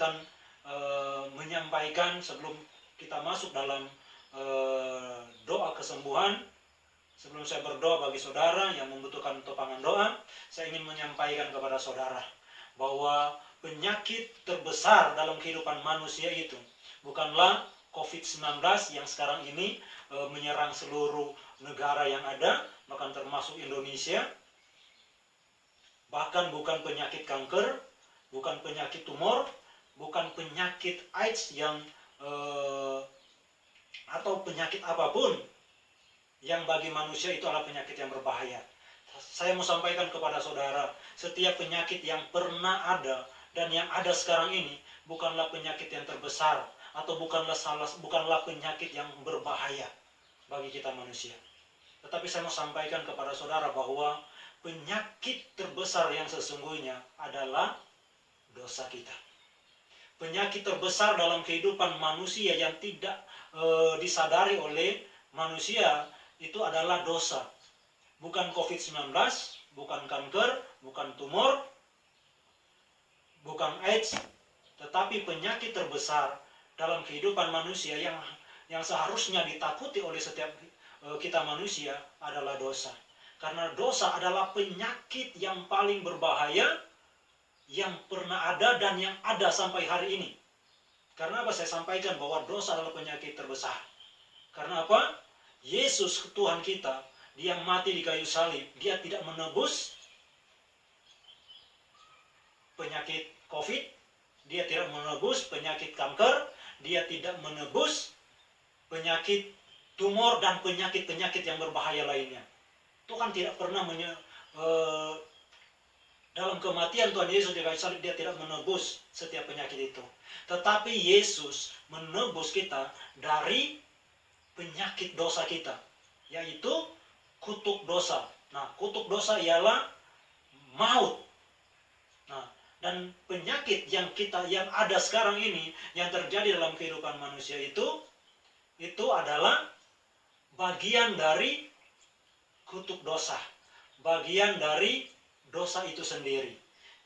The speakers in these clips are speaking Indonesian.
akan menyampaikan sebelum kita masuk dalam doa kesembuhan. Sebelum saya berdoa bagi saudara yang membutuhkan topangan doa, saya ingin menyampaikan kepada saudara bahwa penyakit terbesar dalam kehidupan manusia itu bukanlah COVID-19 yang sekarang ini menyerang seluruh negara yang ada, bahkan termasuk Indonesia. Bahkan bukan penyakit kanker, bukan penyakit tumor, bukan penyakit AIDS yang atau penyakit apapun yang bagi manusia itu adalah penyakit yang berbahaya. Saya mau sampaikan kepada saudara, setiap penyakit yang pernah ada dan yang ada sekarang ini bukanlah penyakit yang terbesar atau bukanlah penyakit yang berbahaya bagi kita manusia. Tetapi saya mau sampaikan kepada saudara bahwa penyakit terbesar yang sesungguhnya adalah dosa kita. Penyakit terbesar dalam kehidupan manusia yang tidak disadari oleh manusia itu adalah dosa. Bukan COVID-19, bukan kanker, bukan tumor, bukan AIDS, tetapi penyakit terbesar dalam kehidupan manusia yang seharusnya ditakuti oleh setiap kita manusia adalah dosa. Karena dosa adalah penyakit yang paling berbahaya yang pernah ada dan yang ada sampai hari ini. Karena apa saya sampaikan bahwa dosa adalah penyakit terbesar? Karena apa? Yesus Tuhan kita, dia mati di kayu salib, dia tidak menebus penyakit COVID, dia tidak menebus penyakit kanker, dia tidak menebus penyakit tumor dan penyakit-penyakit yang berbahaya lainnya. Tuhan tidak pernah dalam kematian Tuhan Yesus di kayu salib, dia tidak menebus setiap penyakit itu. Tetapi Yesus menebus kita dari penyakit dosa kita, yaitu kutuk dosa. Nah, kutuk dosa ialah maut. Nah, dan penyakit yang ada sekarang ini, yang terjadi dalam kehidupan manusia itu adalah bagian dari kutuk dosa, bagian dari dosa itu sendiri.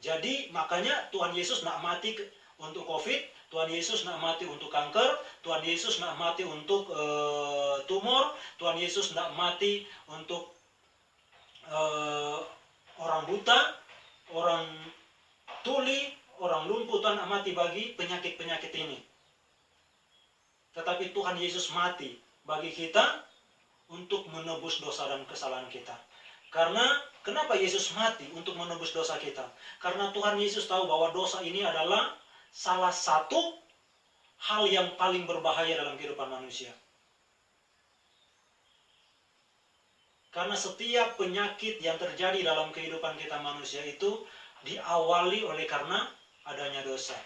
Jadi makanya Tuhan Yesus nak mati untuk COVID, Tuhan Yesus nak mati untuk kanker, Tuhan Yesus nak mati untuk tumor, Tuhan Yesus nak mati untuk orang buta, orang tuli, orang lumpuh. Tuhan nak mati bagi penyakit-penyakit ini. Tetapi Tuhan Yesus mati bagi kita untuk menebus dosa dan kesalahan kita. Karena kenapa Yesus mati untuk menebus dosa kita? Karena Tuhan Yesus tahu bahwa dosa ini adalah salah satu hal yang paling berbahaya dalam kehidupan manusia. Karena setiap penyakit yang terjadi dalam kehidupan kita manusia itu diawali oleh karena adanya dosa.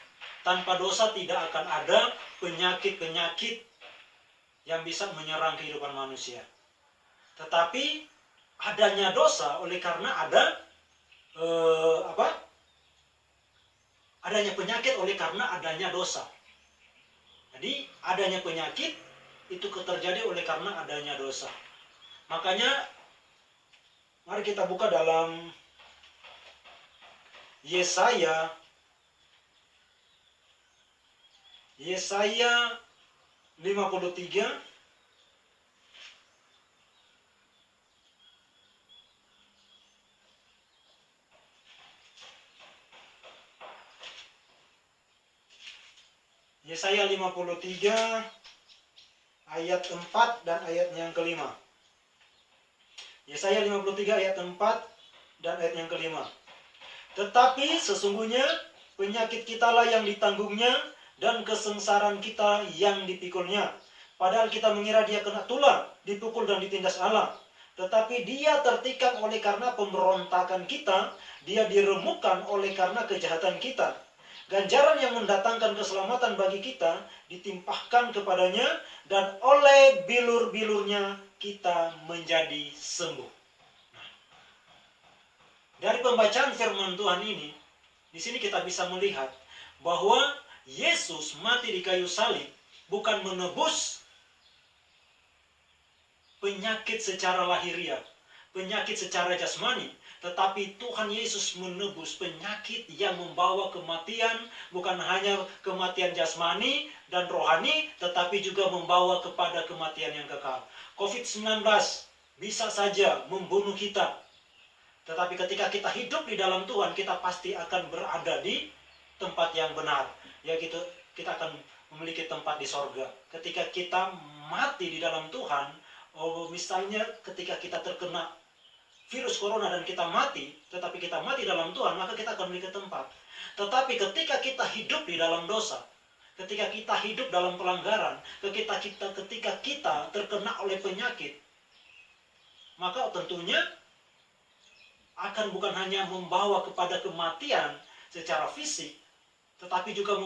Tanpa dosa tidak akan ada penyakit-penyakit yang bisa menyerang kehidupan manusia. Tetapi adanya dosa oleh karena ada adanya penyakit oleh karena adanya dosa. Jadi adanya penyakit itu terjadi oleh karena adanya dosa. Makanya mari kita buka dalam Yesaya 53 Yesaya 53 ayat 4 dan ayat yang kelima. Yesaya 53 ayat 4 dan ayat yang kelima. Tetapi sesungguhnya penyakit kitalah yang ditanggungnya dan kesengsaraan kita yang dipikulnya. Padahal kita mengira dia kena tulah, dipukul dan ditindas Allah. Tetapi dia tertikam oleh karena pemberontakan kita, dia diremukkan oleh karena kejahatan kita. Ganjaran yang mendatangkan keselamatan bagi kita ditimpahkan kepadanya, dan oleh bilur-bilurnya kita menjadi sembuh. Dari pembacaan firman Tuhan ini, di sini kita bisa melihat bahwa Yesus mati di kayu salib bukan menebus penyakit secara lahiriah, penyakit secara jasmani, tetapi Tuhan Yesus menebus penyakit yang membawa kematian, bukan hanya kematian jasmani dan rohani, tetapi juga membawa kepada kematian yang kekal. COVID-19 bisa saja membunuh kita, tetapi ketika kita hidup di dalam Tuhan, kita pasti akan berada di tempat yang benar, yaitu kita akan memiliki tempat di sorga. Ketika kita mati di dalam Tuhan, misalnya ketika kita terkena virus corona dan kita mati, tetapi kita mati dalam Tuhan, maka kita akan memiliki tempat. Tetapi ketika kita hidup di dalam dosa, ketika kita hidup dalam pelanggaran, ketika kita terkena oleh penyakit, maka tentunya akan bukan hanya membawa kepada kematian secara fisik, tetapi juga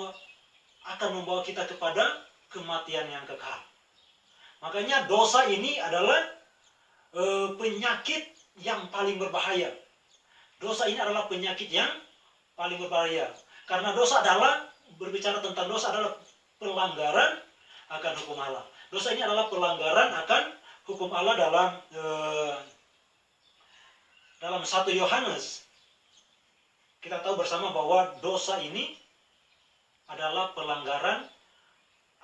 akan membawa kita kepada kematian yang kekal. Makanya dosa ini adalah penyakit yang paling berbahaya. Dosa ini adalah penyakit yang paling berbahaya. Karena dosa adalah, berbicara tentang dosa adalah pelanggaran akan hukum Allah. Dosa ini adalah pelanggaran akan hukum Allah dalam 1 Yohanes. Kita tahu bersama bahwa dosa ini adalah pelanggaran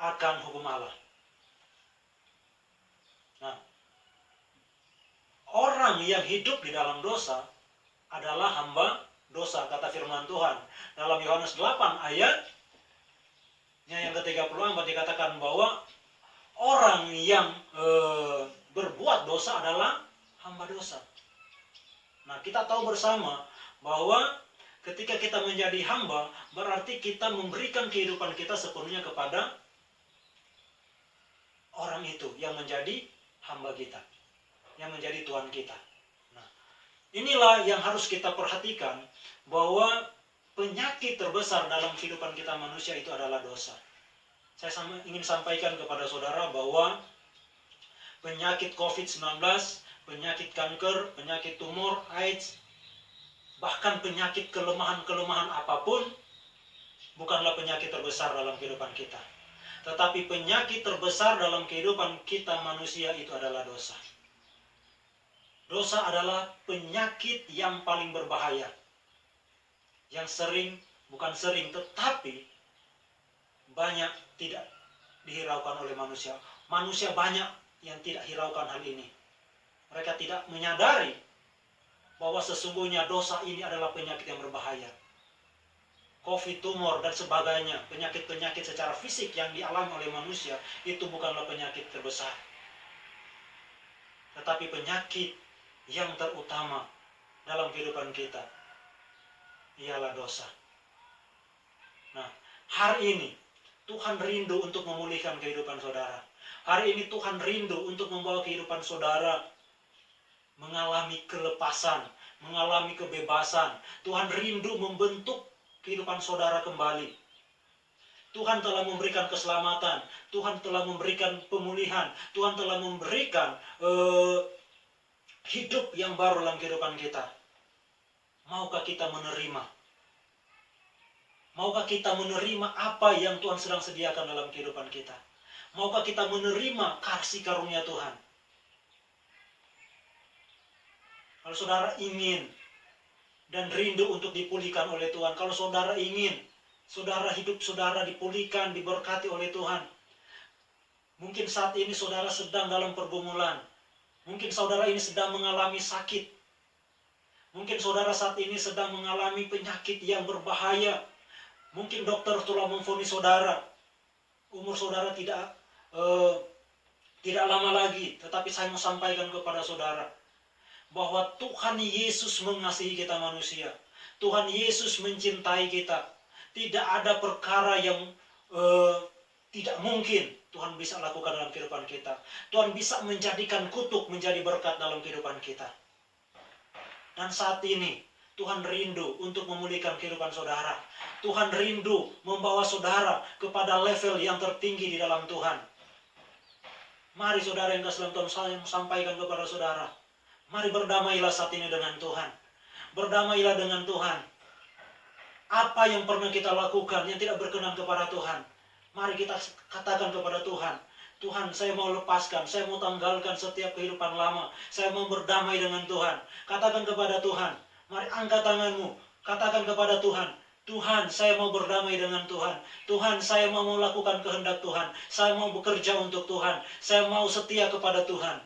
akan hukum Allah. Nah, orang yang hidup di dalam dosa adalah hamba dosa, kata firman Tuhan. Dalam Yohanes 8 ayatnya yang ke-34 dikatakan bahwa orang yang berbuat dosa adalah hamba dosa. Nah, kita tahu bersama bahwa ketika kita menjadi hamba, berarti kita memberikan kehidupan kita sepenuhnya kepada orang itu yang menjadi hamba kita, yang menjadi Tuhan kita. Nah, inilah yang harus kita perhatikan, bahwa penyakit terbesar dalam kehidupan kita manusia itu adalah dosa. Saya ingin sampaikan kepada saudara bahwa penyakit COVID-19, penyakit kanker, penyakit tumor, AIDS, bahkan penyakit kelemahan-kelemahan apapun, bukanlah penyakit terbesar dalam kehidupan kita. Tetapi penyakit terbesar dalam kehidupan kita manusia itu adalah dosa. Dosa adalah penyakit yang paling berbahaya. Yang bukan sering, tetapi banyak tidak dihiraukan oleh manusia. Manusia banyak yang tidak hiraukan hal ini. Mereka tidak menyadari bahwa sesungguhnya dosa ini adalah penyakit yang berbahaya. COVID, tumor, dan sebagainya, penyakit-penyakit secara fisik yang dialami oleh manusia, itu bukanlah penyakit terbesar. Tetapi penyakit yang terutama dalam kehidupan kita ialah dosa. Nah, hari ini Tuhan rindu untuk memulihkan kehidupan saudara. Hari ini Tuhan rindu untuk membawa kehidupan saudara mengalami kelepasan, mengalami kebebasan. Tuhan rindu membentuk kehidupan saudara kembali. Tuhan telah memberikan keselamatan, Tuhan telah memberikan pemulihan, Tuhan telah memberikan hidup yang baru dalam kehidupan kita. Maukah kita menerima? Maukah kita menerima apa yang Tuhan sedang sediakan dalam kehidupan kita? Maukah kita menerima kasih karunia Tuhan? Kalau saudara ingin dan rindu untuk dipulihkan oleh Tuhan, kalau saudara ingin hidup saudara dipulihkan, diberkati oleh Tuhan, mungkin saat ini saudara sedang dalam pergumulan, mungkin saudara ini sedang mengalami sakit, mungkin saudara saat ini sedang mengalami penyakit yang berbahaya, mungkin dokter telah memvonis saudara, umur saudara tidak lama lagi, tetapi saya mau sampaikan kepada saudara, bahwa Tuhan Yesus mengasihi kita manusia. Tuhan Yesus mencintai kita. Tidak ada perkara yang tidak mungkin Tuhan bisa lakukan dalam kehidupan kita. Tuhan bisa menjadikan kutuk menjadi berkat dalam kehidupan kita. Dan saat ini Tuhan rindu untuk memulihkan kehidupan saudara. Tuhan rindu membawa saudara kepada level yang tertinggi di dalam Tuhan. Mari saudara yang kasih dalam Tuhan, saya sampaikan kepada saudara, mari berdamailah saat ini dengan Tuhan. Berdamailah dengan Tuhan. Apa yang pernah kita lakukan yang tidak berkenan kepada Tuhan, mari kita katakan kepada Tuhan. Tuhan, saya mau lepaskan, saya mau tanggalkan setiap kehidupan lama. Saya mau berdamai dengan Tuhan. Katakan kepada Tuhan, mari angkat tanganmu. Katakan kepada Tuhan, Tuhan, saya mau berdamai dengan Tuhan. Tuhan, saya mau melakukan kehendak Tuhan. Saya mau bekerja untuk Tuhan. Saya mau setia kepada Tuhan.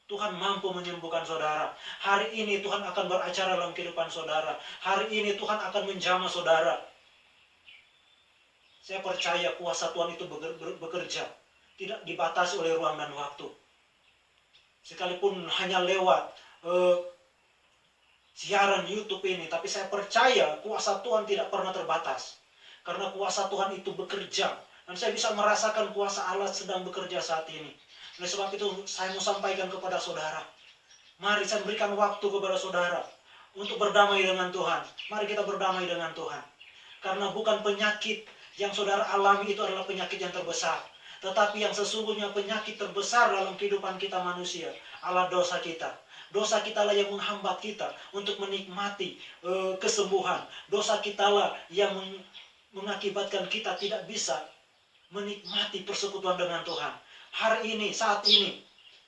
Tuhan mampu menyembuhkan saudara. Hari ini Tuhan akan beracara dalam kehidupan saudara. Hari ini Tuhan akan menjamah saudara. Saya percaya kuasa Tuhan itu bekerja. Tidak dibatasi oleh ruang dan waktu. Sekalipun hanya lewat siaran YouTube ini, tapi saya percaya kuasa Tuhan tidak pernah terbatas. Karena kuasa Tuhan itu bekerja. Dan saya bisa merasakan kuasa Allah sedang bekerja saat ini. Oleh sebab itu saya mau sampaikan kepada saudara. Mari saya berikan waktu kepada saudara untuk berdamai dengan Tuhan. Mari kita berdamai dengan Tuhan. Karena bukan penyakit yang saudara alami itu adalah penyakit yang terbesar. Tetapi yang sesungguhnya penyakit terbesar dalam kehidupan kita manusia adalah dosa kita. Dosa kita lah yang menghambat kita untuk menikmati kesembuhan. Dosa kita lah yang mengakibatkan kita tidak bisa menikmati persekutuan dengan Tuhan. Hari ini, saat ini,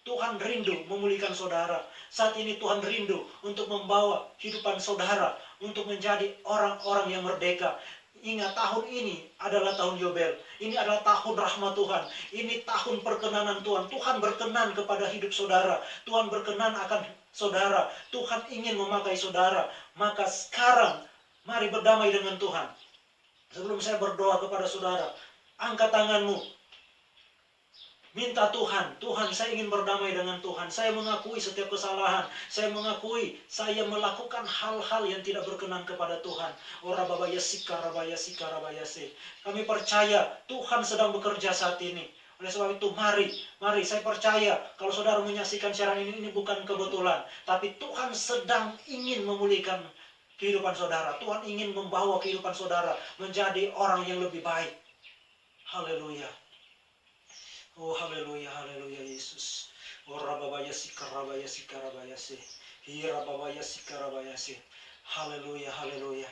Tuhan rindu memulihkan saudara. Saat ini Tuhan rindu untuk membawa kehidupan saudara untuk menjadi orang-orang yang merdeka. Ingat, tahun ini adalah tahun Yobel. Ini adalah tahun rahmat Tuhan. Ini tahun perkenanan Tuhan. Tuhan berkenan kepada hidup saudara. Tuhan berkenan akan saudara. Tuhan ingin memakai saudara. Maka sekarang, mari berdamai dengan Tuhan. Sebelum saya berdoa kepada saudara, angkat tanganmu. Minta Tuhan, Tuhan, saya ingin berdamai dengan Tuhan. Saya mengakui setiap kesalahan. Saya mengakui saya melakukan hal-hal yang tidak berkenan kepada Tuhan. Kami percaya Tuhan sedang bekerja saat ini. Oleh sebab itu mari saya percaya kalau saudara menyaksikan siaran ini bukan kebetulan. Tapi Tuhan sedang ingin memulihkan kehidupan saudara. Tuhan ingin membawa kehidupan saudara menjadi orang yang lebih baik. Haleluya. Oh haleluya, haleluya Yesus. Oh rababaya sikarabaya sikarabaya se. Hirababaya sikarabaya se. Haleluya, haleluya.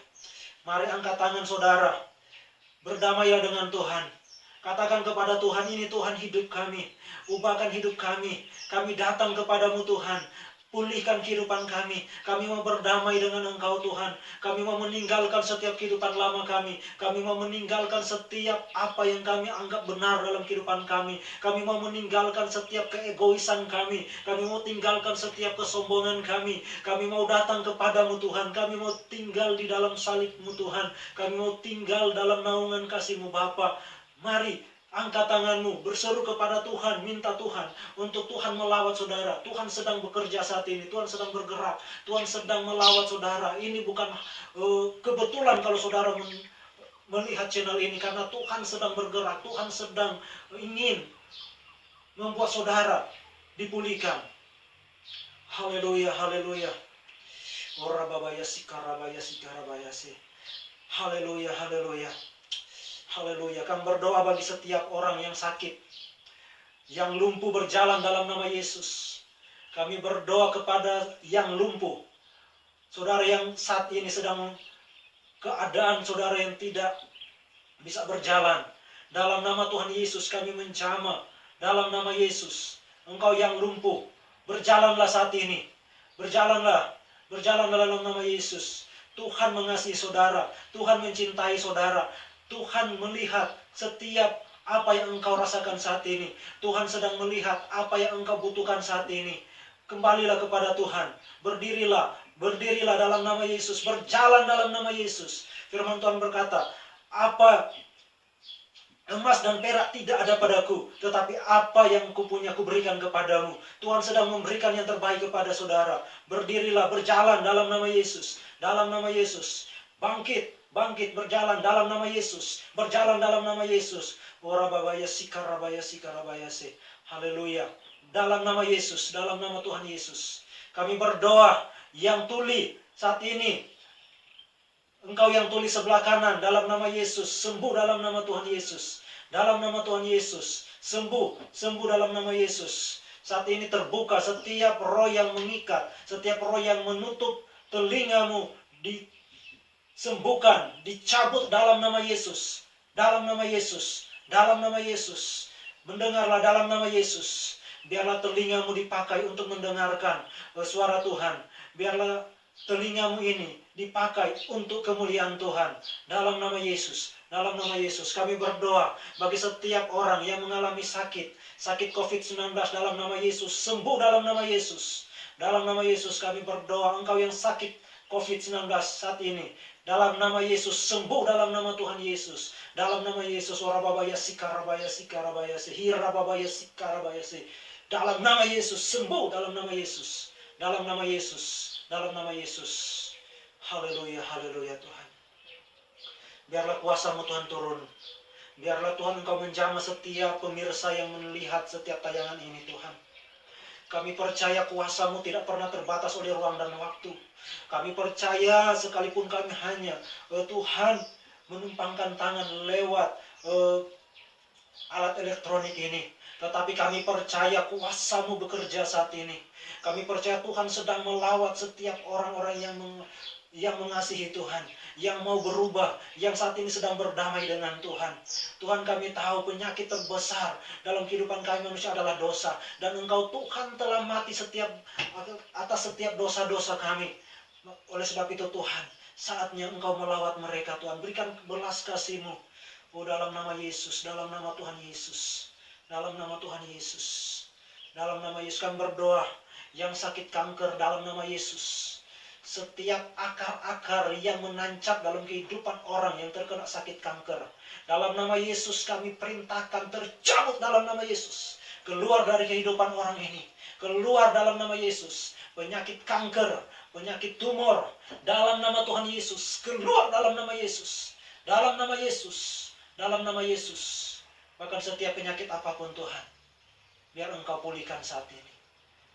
Mari angkat tangan saudara. Berdamailah dengan Tuhan. Katakan kepada Tuhan, ini Tuhan hidup kami. Ubahkan hidup kami. Kami datang kepadamu Tuhan. Pulihkan kehidupan kami. Kami mau berdamai dengan Engkau Tuhan. Kami mau meninggalkan setiap kehidupan lama kami. Kami mau meninggalkan setiap apa yang kami anggap benar dalam kehidupan kami. Kami mau meninggalkan setiap keegoisan kami. Kami mau tinggalkan setiap kesombongan kami. Kami mau datang kepadamu Tuhan. Kami mau tinggal di dalam salib-Mu Tuhan. Kami mau tinggal dalam naungan kasih-Mu Bapa. Mari angkat tanganmu, berseru kepada Tuhan, minta Tuhan untuk Tuhan melawat saudara. Tuhan sedang bekerja saat ini, Tuhan sedang bergerak, Tuhan sedang melawat saudara. Ini bukan kebetulan kalau saudara melihat channel ini, karena Tuhan sedang bergerak, Tuhan sedang ingin membuat saudara dipulihkan. Haleluya, haleluya. Orababaya sikarabaya sikarabaya se. Haleluya, haleluya. Haleluya. Kami berdoa bagi setiap orang yang sakit, yang lumpuh berjalan dalam nama Yesus. Kami berdoa kepada yang lumpuh. Saudara yang saat ini sedang keadaan saudara yang tidak bisa berjalan. Dalam nama Tuhan Yesus kami menjamah. Dalam nama Yesus. Engkau yang lumpuh, berjalanlah saat ini. Berjalanlah. Berjalanlah dalam nama Yesus. Tuhan mengasihi saudara. Tuhan mencintai saudara. Tuhan melihat setiap apa yang engkau rasakan saat ini. Tuhan sedang melihat apa yang engkau butuhkan saat ini. Kembalilah kepada Tuhan. Berdirilah. Berdirilah dalam nama Yesus. Berjalan dalam nama Yesus. Firman Tuhan berkata, apa emas dan perak tidak ada padaku, tetapi apa yang kupunya kuberikan kepadamu. Tuhan sedang memberikan yang terbaik kepada saudara. Berdirilah, berjalan dalam nama Yesus. Dalam nama Yesus. Bangkit. Bangkit, berjalan dalam nama Yesus. Berjalan dalam nama Yesus. Orababaya sikarabaya sikarabaya se. Haleluya. Dalam nama Yesus, dalam nama Tuhan Yesus. Kami berdoa yang tuli saat ini. Engkau yang tuli sebelah kanan, dalam nama Yesus. Sembuh dalam nama Tuhan Yesus. Dalam nama Tuhan Yesus. Sembuh, sembuh dalam nama Yesus. Saat ini terbuka setiap roh yang mengikat. Setiap roh yang menutup telingamu. Sembuhkan, dicabut dalam nama Yesus. Dalam nama Yesus. Dalam nama Yesus. Mendengarlah dalam nama Yesus. Biarlah telingamu dipakai untuk mendengarkan suara Tuhan. Biarlah telingamu ini dipakai untuk kemuliaan Tuhan. Dalam nama Yesus. Dalam nama Yesus kami berdoa bagi setiap orang yang mengalami sakit COVID-19 dalam nama Yesus. Sembuh dalam nama Yesus. Dalam nama Yesus kami berdoa, engkau yang sakit COVID-19 saat ini, dalam nama Yesus sembuh dalam nama Tuhan Yesus. Dalam nama Yesus, orababaya sikarabaya sikarabaya sihirababaya sikarabaya si. Dalam nama Yesus sembuh dalam nama Yesus. Dalam nama Yesus. Dalam nama Yesus. Haleluya, haleluya Tuhan. Biarlah kuasa-Mu Tuhan turun. Biarlah Tuhan Engkau menjamah setiap pemirsa yang melihat setiap tayangan ini Tuhan. Kami percaya kuasa-Mu tidak pernah terbatas oleh ruang dan waktu. Kami percaya sekalipun kami hanya Tuhan menumpangkan tangan lewat alat elektronik ini. Tetapi kami percaya kuasa-Mu bekerja saat ini. Kami percaya Tuhan sedang melawat setiap orang-orang yang mengasihi Tuhan, yang mau berubah, yang saat ini sedang berdamai dengan Tuhan. Tuhan, kami tahu penyakit terbesar dalam kehidupan kami manusia adalah dosa. Dan Engkau Tuhan telah mati atas setiap dosa-dosa kami. Oleh sebab itu Tuhan, saatnya Engkau melawat mereka Tuhan. Berikan belas kasih-Mu. Oh, dalam nama Yesus, dalam nama Tuhan Yesus. Dalam nama Tuhan Yesus. Dalam nama Yesus kami berdoa. Yang sakit kanker dalam nama Yesus. Setiap akar-akar yang menancap dalam kehidupan orang yang terkena sakit kanker, dalam nama Yesus kami perintahkan tercabut dalam nama Yesus. Keluar dari kehidupan orang ini. Keluar dalam nama Yesus. Penyakit kanker, penyakit tumor, dalam nama Tuhan Yesus. Keluar dalam nama Yesus. Dalam nama Yesus. Dalam nama Yesus. Bahkan setiap penyakit apapun Tuhan, biar Engkau pulihkan saat ini.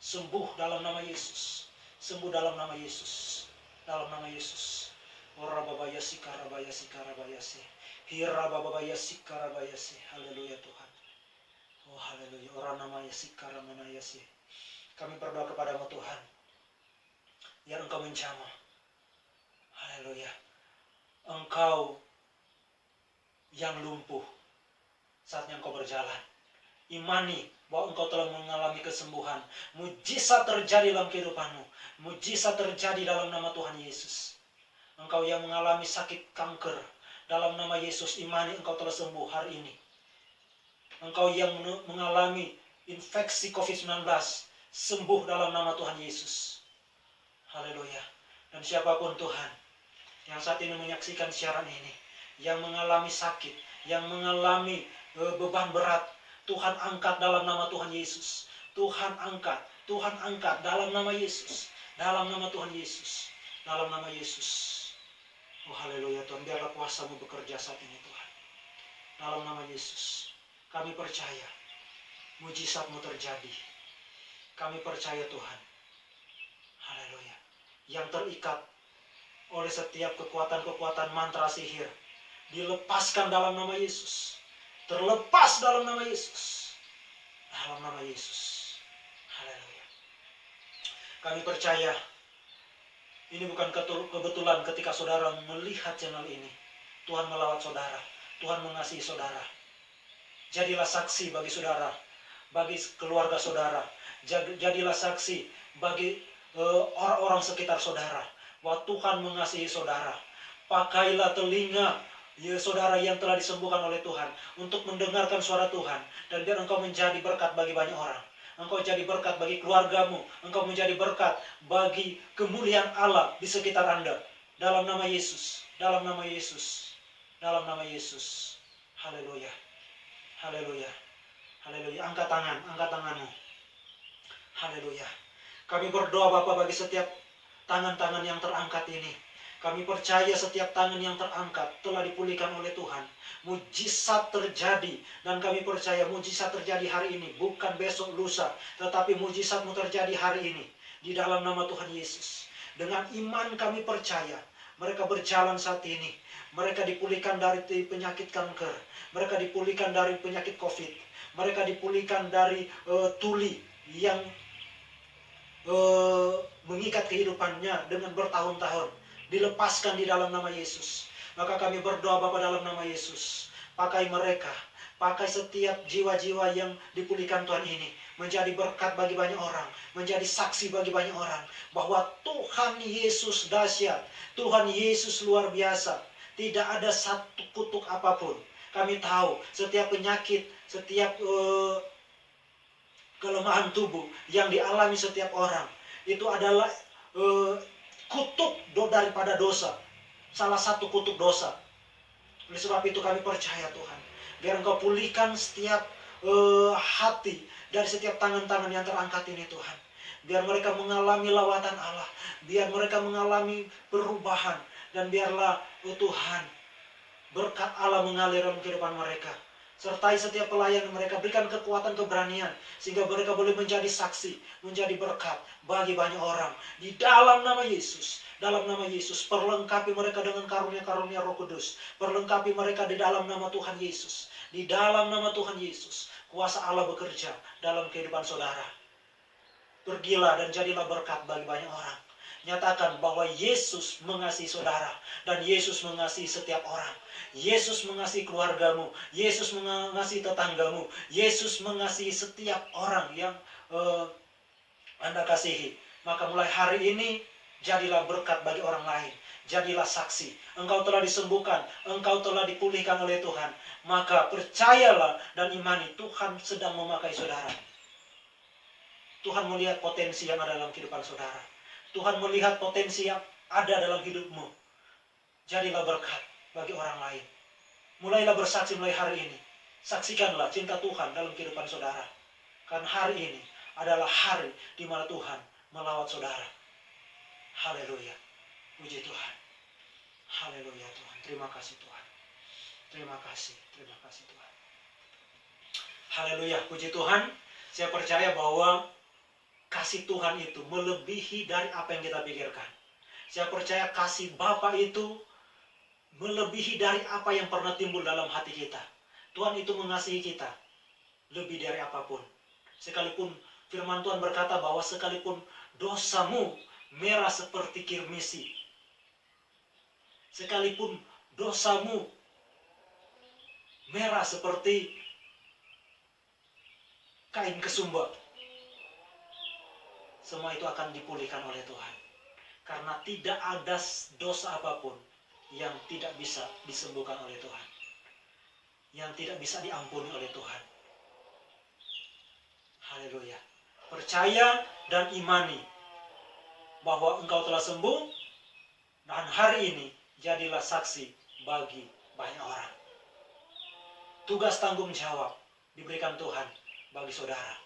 Sembuh dalam nama Yesus. Sembuh dalam nama Yesus. Dalam nama Yesus. Orababaya sikarabaya sikarabaya si. Hirababaya sikarabaya si. Haleluya Tuhan. Oh haleluya. Orang namanya sikaramanaya si. Kami berdoa kepadamu Tuhan. Biar Engkau menjamah. Haleluya. Engkau yang lumpuh, saatnya Engkau berjalan. Imani bahwa Engkau telah mengalami kesembuhan. Mujizat terjadi dalam kehidupanmu. Mujizat terjadi dalam nama Tuhan Yesus. Engkau yang mengalami sakit kanker, dalam nama Yesus imani Engkau telah sembuh hari ini. Engkau yang mengalami infeksi COVID-19, sembuh dalam nama Tuhan Yesus. Haleluya. Dan siapapun Tuhan yang saat ini menyaksikan siaran ini, yang mengalami sakit, yang mengalami beban berat, Tuhan angkat dalam nama Tuhan Yesus. Tuhan angkat dalam nama Yesus. Dalam nama Tuhan Yesus. Dalam nama Yesus. Oh haleluya Tuhan, biarlah kuasa-Mu bekerja saat ini Tuhan. Dalam nama Yesus. Kami percaya mujizat-Mu terjadi. Kami percaya Tuhan. Haleluya. Yang terikat oleh setiap kekuatan-kekuatan mantra sihir, dilepaskan dalam nama Yesus. Terlepas dalam nama Yesus. Dalam nama Yesus. Haleluya. Kami percaya ini bukan kebetulan ketika saudara melihat channel ini. Tuhan melawat saudara. Tuhan mengasihi saudara. Jadilah saksi bagi saudara, bagi keluarga saudara. Jadilah saksi bagi orang-orang sekitar saudara bahwa Tuhan mengasihi saudara. Pakailah telinga saudara yang telah disembuhkan oleh Tuhan untuk mendengarkan suara Tuhan, dan biar engkau menjadi berkat bagi banyak orang. Engkau jadi berkat bagi keluargamu, engkau menjadi berkat bagi kemuliaan Allah di sekitar Anda. Dalam nama Yesus, dalam nama Yesus, dalam nama Yesus. Haleluya. Haleluya. Haleluya. Angkat tanganmu. Haleluya. Kami berdoa Bapa bagi setiap tangan-tangan yang terangkat ini. Kami percaya setiap tangan yang terangkat telah dipulihkan oleh Tuhan. Mujizat terjadi. Dan kami percaya mujizat terjadi hari ini. Bukan besok lusa. Tetapi mujizat-Mu terjadi hari ini. Di dalam nama Tuhan Yesus. Dengan iman kami percaya. Mereka berjalan saat ini. Mereka dipulihkan dari penyakit kanker. Mereka dipulihkan dari penyakit COVID. Mereka dipulihkan dari tuli yang mengikat kehidupannya dengan bertahun-tahun. Dilepaskan di dalam nama Yesus. Maka kami berdoa Bapa dalam nama Yesus. Pakai mereka. Pakai setiap jiwa-jiwa yang dipulihkan Tuhan ini menjadi berkat bagi banyak orang, menjadi saksi bagi banyak orang bahwa Tuhan Yesus dahsyat, Tuhan Yesus luar biasa. Tidak ada satu kutuk apapun. Kami tahu setiap penyakit, setiap kelemahan tubuh yang dialami setiap orang itu adalah kutuk daripada dosa. Salah satu kutuk dosa. Oleh sebab itu kami percaya Tuhan, biar Engkau pulihkan setiap hati dari setiap tangan-tangan yang terangkat ini Tuhan. Biar mereka mengalami lawatan Allah, biar mereka mengalami perubahan, dan biarlah Tuhan berkat Allah mengalir dalam kehidupan mereka. Sertai setiap pelayan mereka, berikan kekuatan keberanian sehingga mereka boleh menjadi saksi, menjadi berkat bagi banyak orang. Di dalam nama Yesus, dalam nama Yesus, perlengkapi mereka dengan karunia-karunia Roh Kudus. Perlengkapi mereka di dalam nama Tuhan Yesus. Di dalam nama Tuhan Yesus, kuasa Allah bekerja dalam kehidupan saudara. Pergilah dan jadilah berkat bagi banyak orang. Nyatakan bahwa Yesus mengasihi saudara dan Yesus mengasihi setiap orang. Yesus mengasihi keluargamu, Yesus mengasihi tetanggamu, Yesus mengasihi setiap orang yang Anda kasihi. Maka mulai hari ini jadilah berkat bagi orang lain. Jadilah saksi. Engkau telah disembuhkan, engkau telah dipulihkan oleh Tuhan. Maka percayalah dan imani, Tuhan sedang memakai saudara. Tuhan melihat potensi yang ada dalam kehidupan saudara. Tuhan melihat potensi yang ada dalam hidupmu. Jadilah berkat bagi orang lain. Mulailah bersaksi mulai hari ini. Saksikanlah cinta Tuhan dalam kehidupan saudara. Karena hari ini adalah hari di mana Tuhan melawat saudara. Haleluya. Puji Tuhan. Haleluya Tuhan. Terima kasih Tuhan. Terima kasih Tuhan. Haleluya. Puji Tuhan. Saya percaya bahwa kasih Tuhan itu melebihi dari apa yang kita pikirkan. Saya percaya kasih Bapa itu melebihi dari apa yang pernah timbul dalam hati kita. Tuhan itu mengasihi kita lebih dari apapun. Sekalipun firman Tuhan berkata bahwa sekalipun dosamu merah seperti kirmisi, sekalipun dosamu merah seperti kain kesumba, semua itu akan dipulihkan oleh Tuhan. Karena tidak ada dosa apapun yang tidak bisa disembuhkan oleh Tuhan. Yang tidak bisa diampuni oleh Tuhan. Haleluya. Percaya dan imani bahwa engkau telah sembuh. Dan hari ini jadilah saksi bagi banyak orang. Tugas tanggung jawab diberikan Tuhan bagi saudara.